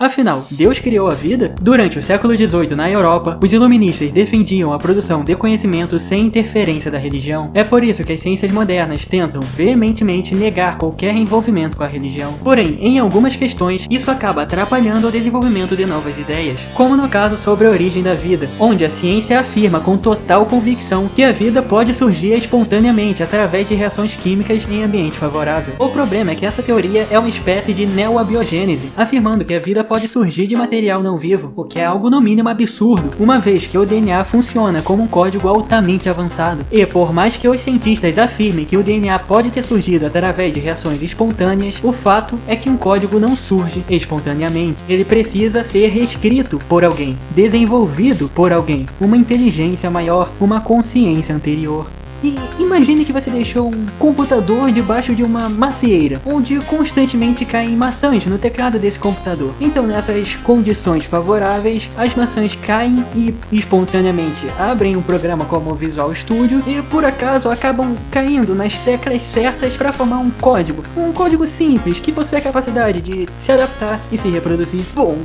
Afinal, Deus criou a vida? Durante o século XVIII na Europa, os iluministas defendiam a produção de conhecimento sem interferência da religião. É por isso que as ciências modernas tentam veementemente negar qualquer envolvimento com a religião. Porém, em algumas questões, isso acaba atrapalhando o desenvolvimento de novas ideias, como no caso sobre a origem da vida, onde a ciência afirma com total convicção que a vida pode surgir espontaneamente através de reações químicas em ambiente favorável. O problema é que essa teoria é uma espécie de neoabiogênese, afirmando que a vida pode surgir de material não vivo, o que é algo no mínimo absurdo, uma vez que o DNA funciona como um código altamente avançado. E por mais que os cientistas afirmem que o DNA pode ter surgido através de reações espontâneas, o fato é que um código não surge espontaneamente. Ele precisa ser reescrito por alguém, desenvolvido por alguém, uma inteligência maior, uma consciência anterior. E imagine que você deixou um computador debaixo de uma macieira, onde constantemente caem maçãs no teclado desse computador. Então, nessas condições favoráveis, as maçãs caem e espontaneamente abrem um programa como o Visual Studio e por acaso acabam caindo nas teclas certas para formar um código simples que possui a capacidade de se adaptar e se reproduzir. Bom,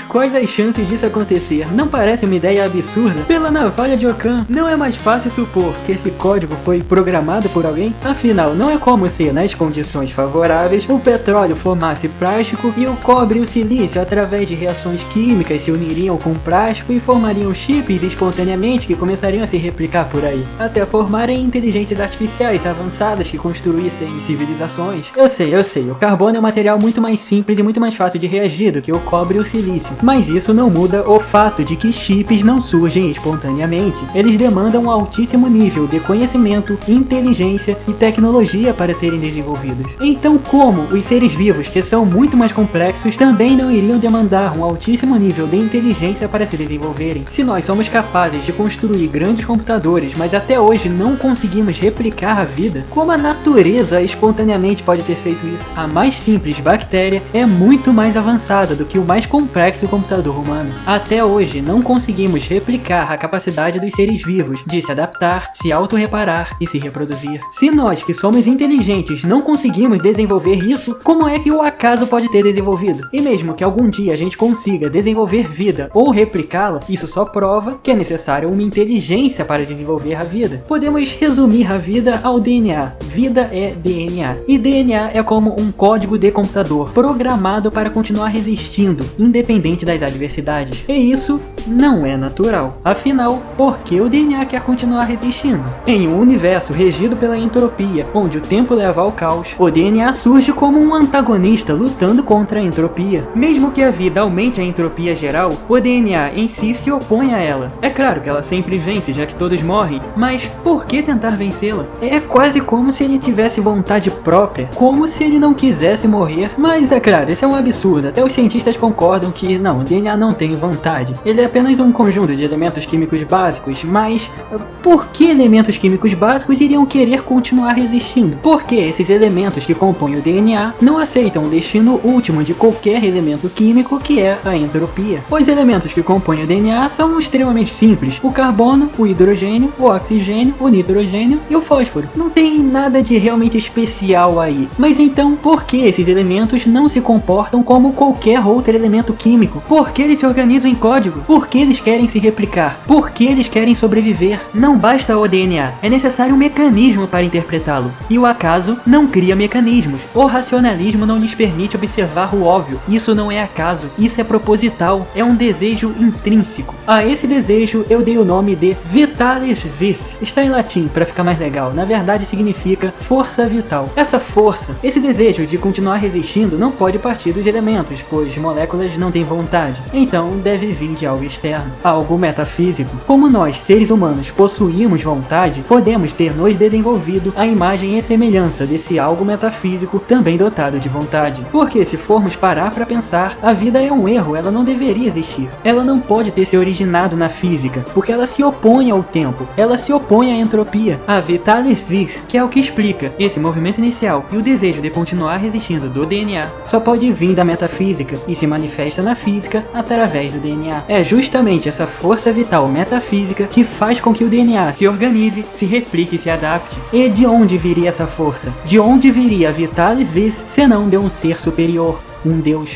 quais as chances disso acontecer? Não parece uma ideia absurda? Pela navalha de Ockham, não é mais fácil supor que esse código foi programado por alguém? Afinal, não é como se, nas condições favoráveis, o petróleo formasse plástico e o cobre e o silício, através de reações químicas, se uniriam com o plástico e formariam chips espontaneamente que começariam a se replicar por aí, até formarem inteligências artificiais avançadas que construíssem civilizações. Eu sei, o carbono é um material muito mais simples e muito mais fácil de reagir do que o cobre e o silício, mas isso não muda o fato de que chips não surgem espontaneamente. Eles demandam um altíssimo nível de conhecimento, inteligência e tecnologia para serem desenvolvidos. Então, como os seres vivos, que são muito mais complexos, também não iriam demandar um altíssimo nível de inteligência para se desenvolverem? Se nós somos capazes de construir grandes computadores, mas até hoje não conseguimos replicar a vida, como a natureza espontaneamente pode ter feito isso? A mais simples bactéria é muito mais avançada do que o mais complexo computador humano. Até hoje não conseguimos replicar a capacidade dos seres vivos de se adaptar, se auto-reparar e se reproduzir. Se nós, que somos inteligentes, não conseguimos desenvolver isso, como é que o acaso pode ter desenvolvido? E mesmo que algum dia a gente consiga desenvolver vida ou replicá-la, isso só prova que é necessário uma inteligência para desenvolver a vida. Podemos resumir a vida ao DNA. Vida é DNA. E DNA é como um código de computador, programado para continuar resistindo, independente das adversidades. E isso não é natural. Afinal, por que o DNA quer continuar resistindo? Em um universo regido pela entropia, onde o tempo leva ao caos, o DNA surge como um antagonista lutando contra a entropia. Mesmo que a vida aumente a entropia geral, o DNA em si se opõe a ela. É claro que ela sempre vence, já que todos morrem, mas por que tentar vencê-la? É quase como se ele tivesse vontade própria, como se ele não quisesse morrer. Mas é claro, isso é um absurdo, até os cientistas concordam que não, o DNA não tem vontade. Ele é apenas um conjunto de elementos químicos básicos, mas por que elementos químicos básicos iriam querer continuar resistindo? Porque esses elementos que compõem o DNA não aceitam o destino último de qualquer elemento químico, que é a entropia. Os elementos que compõem o DNA são extremamente simples: o carbono, o hidrogênio, o oxigênio, o nitrogênio e o fósforo. Não tem nada de realmente especial aí. Mas então, por que esses elementos não se comportam como qualquer outro elemento químico? Por que eles se organizam em código? Por que eles querem se replicar? Por que eles querem sobreviver? Não basta o DNA, é necessário um mecanismo para interpretá-lo. E o acaso não cria mecanismos. O racionalismo não lhes permite observar o óbvio. Isso não é acaso, isso é proposital, é um desejo intrínseco. A esse desejo eu dei o nome de Vitalis Vis. Está em latim para ficar mais legal, na verdade significa força vital. Essa força, esse desejo de continuar resistindo não pode partir dos elementos, pois moléculas não têm vontade. Então deve vir de algo externo, algo metafísico. Como nós, seres humanos, possuímos vontade, podemos ter nos desenvolvido a imagem e semelhança desse algo metafísico também dotado de vontade. Porque se formos parar para pensar, a vida é um erro, ela não deveria existir. Ela não pode ter se originado na física, porque ela se opõe ao tempo, ela se opõe à entropia. A Vitalis Vis, que é o que explica esse movimento inicial e o desejo de continuar resistindo do DNA, só pode vir da metafísica e se manifesta na física através do DNA. É justamente essa força vital metafísica que faz com que o DNA se organize, se replique e se adapte. E de onde viria essa força? De onde viria a Vitalis Vis, senão de um ser superior, um Deus?